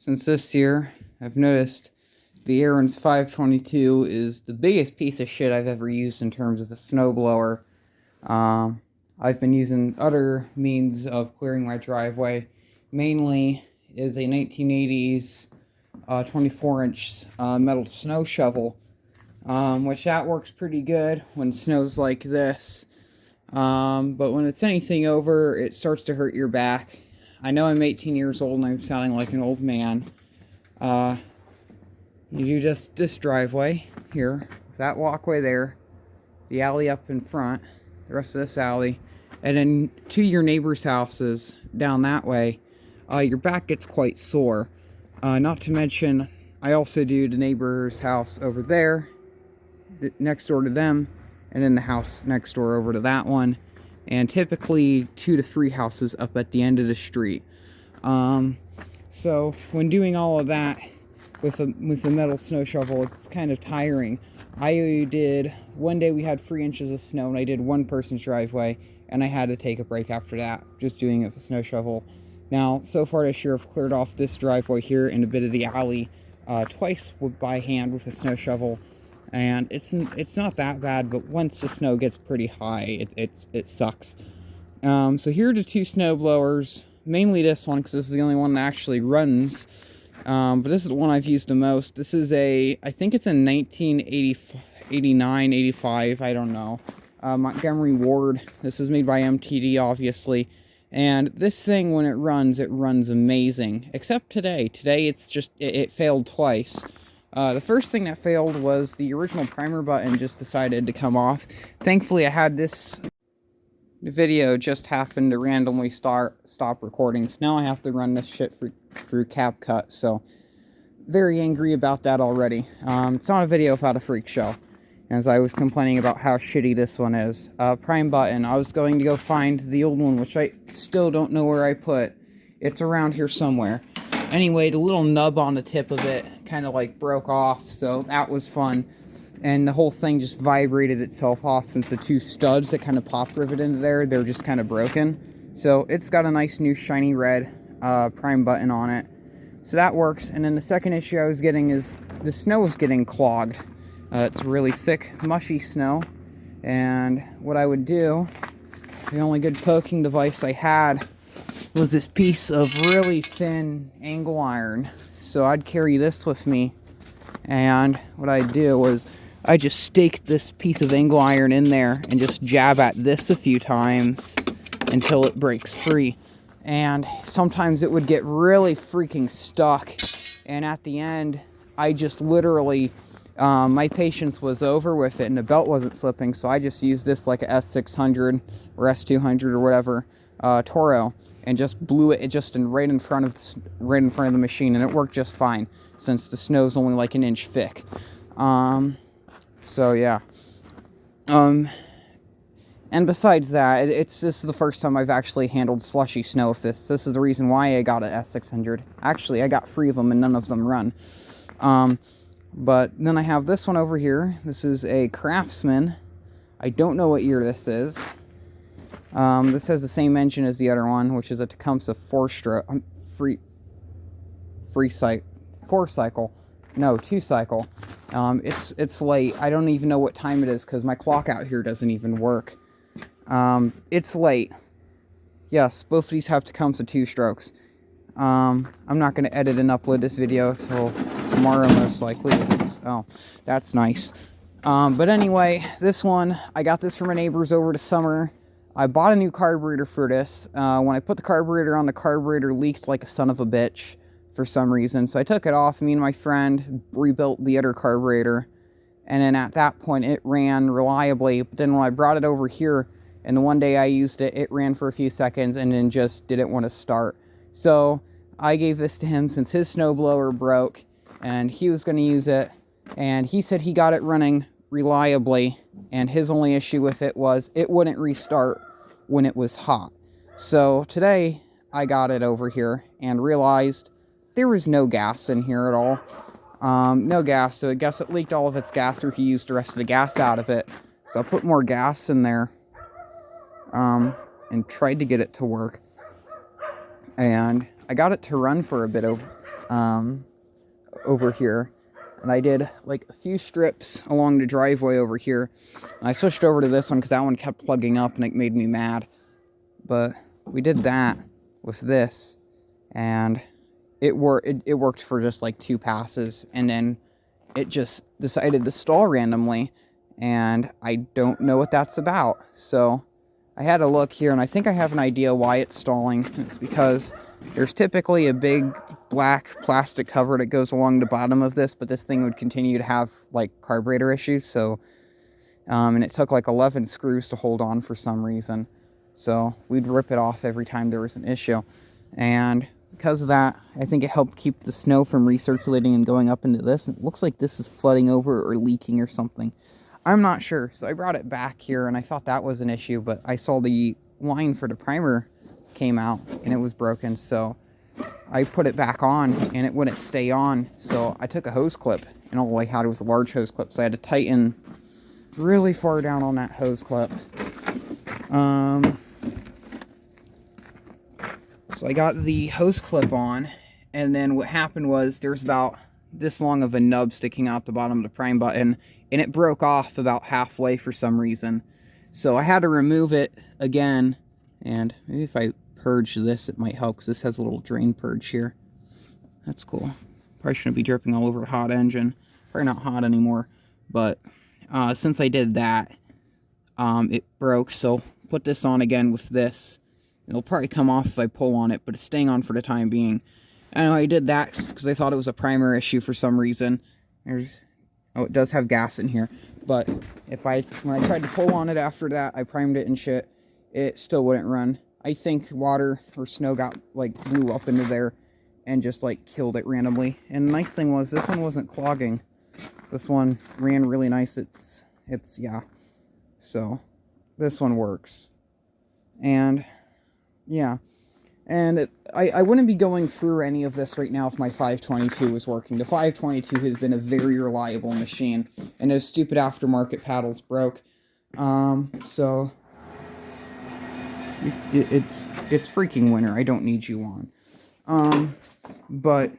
Since this year, I've noticed the Ariens 522 is the biggest piece of shit I've ever used in terms of a snowblower. I've been using other means of clearing my driveway. Mainly is a 1980s 24-inch metal snow shovel, which that works pretty good when snow's like this. But when it's anything over, it starts to hurt your back. I know I'm 18 years old and I'm sounding like an old man. You do just this driveway here, that walkway there, the alley up in front, the rest of this alley, and then to your neighbor's houses down that way. Your back gets quite sore. Not to mention, I also do the neighbor's house over there, next door to them, and then the house next door over to that one, and typically 2 to 3 houses up at the end of the street. So when doing all of that with a metal snow shovel, it's kind of tiring. One day we had 3 inches of snow, and I did one person's driveway, and I had to take a break after that, just doing it with a snow shovel. Now, so far this year, I've cleared off this driveway here and a bit of the alley twice by hand with a snow shovel, and it's not that bad, but once the snow gets pretty high, it sucks. So here are the 2 snow blowers, mainly this one because this is the only one that actually runs. But this is the one I've used the most. This is I think it's a 1989, 85, I don't know. Montgomery Ward. This is made by MTD, obviously. And this thing, when it runs amazing. Except today. Today, it failed twice. The first thing that failed was the original primer button just decided to come off. Thankfully, I had this video just happened to randomly stop recording. So now I have to run this shit through CapCut. So, very angry about that already. It's not a video without a freak show, as I was complaining about how shitty this one is. Prime button. I was going to go find the old one, which I still don't know where I put. It's around here somewhere. Anyway, the little nub on the tip of it kind of like broke off, so that was fun. And the whole thing just vibrated itself off since the 2 studs that kind of pop rivet into there, they're just kind of broken. So it's got a nice new shiny red prime button on it. So that works. And then the second issue I was getting is the snow is getting clogged. It's really thick, mushy snow. And what I would do, the only good poking device I had was this piece of really thin angle iron. So I'd carry this with me. And what I'd do was I just staked this piece of angle iron in there and just jab at this a few times until it breaks free. And sometimes it would get really freaking stuck. And at the end, I just literally, my patience was over with it and the belt wasn't slipping. So I just used this like a S600 or S200 or whatever, Toro, and just blew it just right in front of the machine. And it worked just fine since the snow's only like an inch thick. So yeah. And besides that, this is the first time I've actually handled slushy snow with this. This is the reason why I got an S600. Actually, I got 3 of them and none of them run. But then I have this one over here. This is a Craftsman. I don't know what year this is. This has the same engine as the other one, which is a Tecumseh 2-cycle. It's late. I don't even know what time it is because my clock out here doesn't even work. It's late. Yes, both of these have Tecumseh 2-strokes. I'm not going to edit and upload this video till tomorrow most likely. That's nice. But anyway, this one, I got this from my neighbors over the summer. I bought a new carburetor for this. When I put the carburetor on, the carburetor leaked like a son of a bitch for some reason. So I took it off. Me and my friend rebuilt the other carburetor. And then at that point, it ran reliably. But then when I brought it over here, and the one day I used it, it ran for a few seconds and then just didn't want to start. So I gave this to him since his snowblower broke. And he was going to use it. And he said he got it running reliably. And his only issue with it was it wouldn't restart when it was hot. So today I got it over here and realized there was no gas in here at all. No gas, so I guess it leaked all of its gas, or he used the rest of the gas out of it. So I put more gas in there, and tried to get it to work. And I got it to run for a bit over here. And I did like a few strips along the driveway over here. And I switched over to this one because that one kept plugging up and it made me mad. But we did that with this, and it worked for just like 2 passes, and then it just decided to stall randomly, and I don't know what that's about. So I had a look here, and I think I have an idea why it's stalling. It's because there's typically a big black plastic cover that goes along the bottom of this, but this thing would continue to have like carburetor issues. So and it took like 11 screws to hold on for some reason. So we'd rip it off every time there was an issue. And because of that, I think it helped keep the snow from recirculating and going up into this. It looks like this is flooding over or leaking or something. I'm not sure. So I brought it back here, and I thought that was an issue, but I saw the line for the primer came out and it was broken. So I put it back on and it wouldn't stay on. So I took a hose clip, and all I had was a large hose clip. So I had to tighten really far down on that hose clip. So I got the hose clip on, and then what happened was there's about this long of a nub sticking out the bottom of the prime button, and it broke off about halfway for some reason. So I had to remove it again, and maybe if I purge this it might help, because this has a little drain purge here. That's cool. Probably shouldn't be dripping all over a hot engine. Probably not hot anymore, but since I did that, it broke. So put this on again with this. It'll probably come off if I pull on it, but it's staying on for the time being. I know I did that because I thought it was a primer issue for some reason. Oh, it does have gas in here. But when I tried to pull on it after that, I primed it and shit, it still wouldn't run. I think water or snow got, like, blew up into there and just, like, killed it randomly. And the nice thing was, this one wasn't clogging. This one ran really nice. Yeah. So, this one works. And yeah, and I wouldn't be going through any of this right now if my 522 was working. The 522 has been a very reliable machine, and those stupid aftermarket paddles broke. So it's freaking winter. I don't need you on. But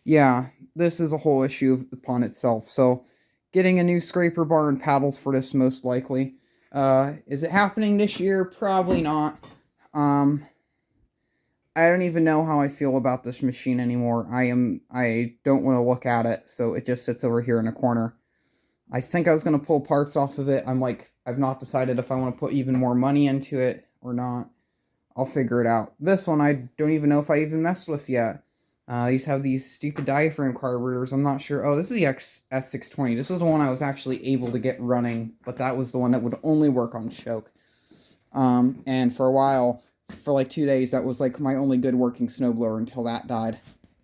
yeah, this is a whole issue upon itself. So getting a new scraper bar and paddles for this most likely. Is it happening this year? Probably not. I don't even know how I feel about this machine anymore. I don't want to look at it, so it just sits over here in a corner. I think I was going to pull parts off of it. I've not decided if I want to put even more money into it or not. I'll figure it out. This one, I don't even know if I even messed with yet. These have these stupid diaphragm carburetors. I'm not sure. Oh, this is the S620. This is the one I was actually able to get running, but that was the one that would only work on choke. And for a while, for like 2 days, that was like my only good working snowblower until that died.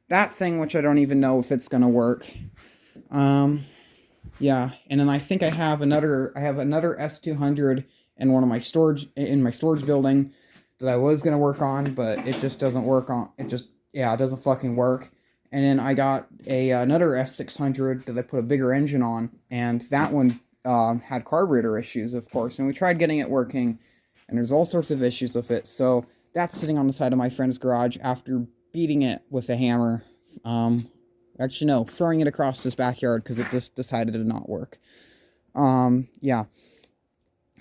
That thing, which I don't even know if it's gonna work. Yeah, and then I think I have another S200 in one of my storage building that I was gonna work on, but it just doesn't work on. It doesn't fucking work. And then I got another S600 that I put a bigger engine on, and that one had carburetor issues, of course. And we tried getting it working, and there's all sorts of issues with it. So that's sitting on the side of my friend's garage after beating it with a hammer. Actually, no, throwing it across this backyard because it just decided to not work. Yeah.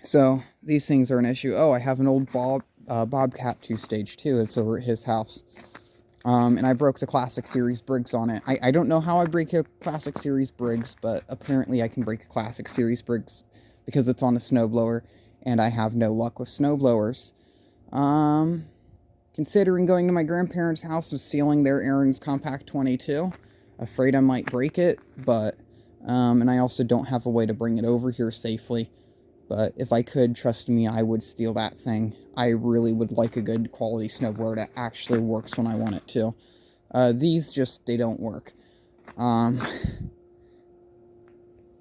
So these things are an issue. Oh, I have an old Bobcat 2-stage too. It's over at his house. And I broke the Classic Series Briggs on it. I don't know how I break a Classic Series Briggs, but apparently I can break a Classic Series Briggs because it's on a snowblower, and I have no luck with snowblowers. Considering going to my grandparents' house and stealing their Aaron's Compact 22. Afraid I might break it, but, and I also don't have a way to bring it over here safely. But if I could, trust me, I would steal that thing. I really would like a good quality snowblower that actually works when I want it to. These just, they don't work.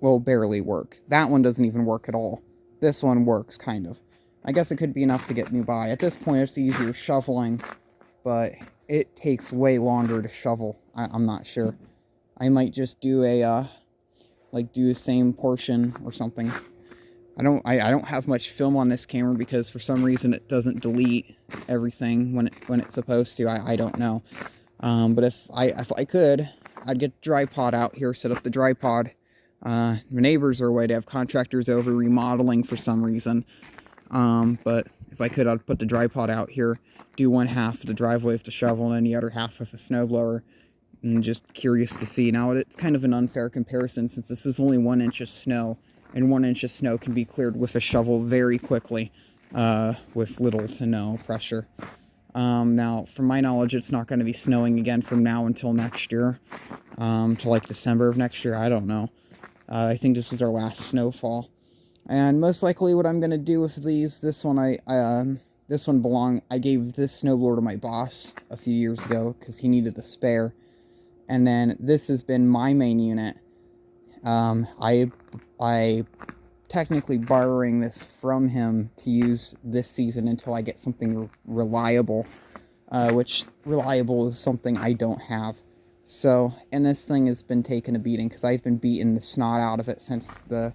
Well, barely work. That one doesn't even work at all. This one works, kind of. I guess it could be enough to get me by. At this point, it's easier shoveling, but it takes way longer to shovel. I'm not sure. I might just do do the same portion or something. I don't have much film on this camera because for some reason it doesn't delete everything when it's supposed to. I don't know. But if I could, I'd get the dry pod out here, set up the dry pod. My neighbors are away. To have contractors over remodeling for some reason. But if I could, I'd put the dry pod out here, do one half of the driveway with the shovel and the other half with a snowblower. And just curious to see. Now, it's kind of an unfair comparison since this is only 1 inch of snow, and 1 inch of snow can be cleared with a shovel very quickly, with little to no pressure. Now, from my knowledge, it's not going to be snowing again from now until next year, to like December of next year. I don't know. I think this is our last snowfall. And most likely what I'm going to do with these, this one I gave this snowblower to my boss a few years ago because he needed a spare. And then this has been my main unit. I technically borrowing this from him to use this season until I get something reliable, which reliable is something I don't have. So, and this thing has been taking a beating because I've been beating the snot out of it since the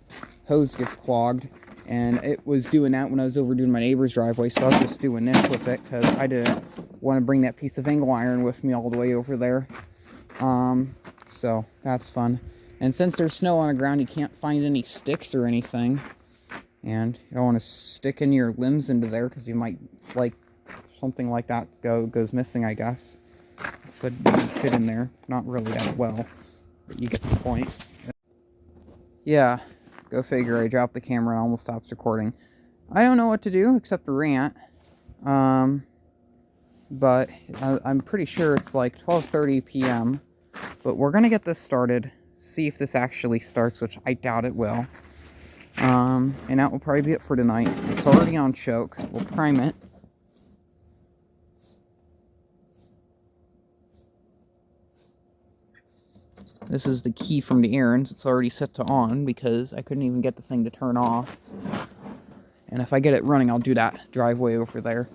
hose gets clogged. And it was doing that when I was over doing my neighbor's driveway, so I was just doing this with it because I didn't want to bring that piece of angle iron with me all the way over there. So that's fun. And since there's snow on the ground, you can't find any sticks or anything. And you don't want to stick any of your limbs into there because you might, like, something like that goes missing, I guess. Fit in there. Not really that well, but you get the point. Yeah, go figure. I dropped the camera and almost stopped recording. I don't know what to do except rant. But I'm pretty sure it's like 12:30 p.m. But we're going to get this started, see if this actually starts, which I doubt it will. And that will probably be it for tonight. It's already on choke. We'll prime it. This is the key from the Aaron's. It's already set to on because I couldn't even get the thing to turn off. And if I get it running, I'll do that driveway over there.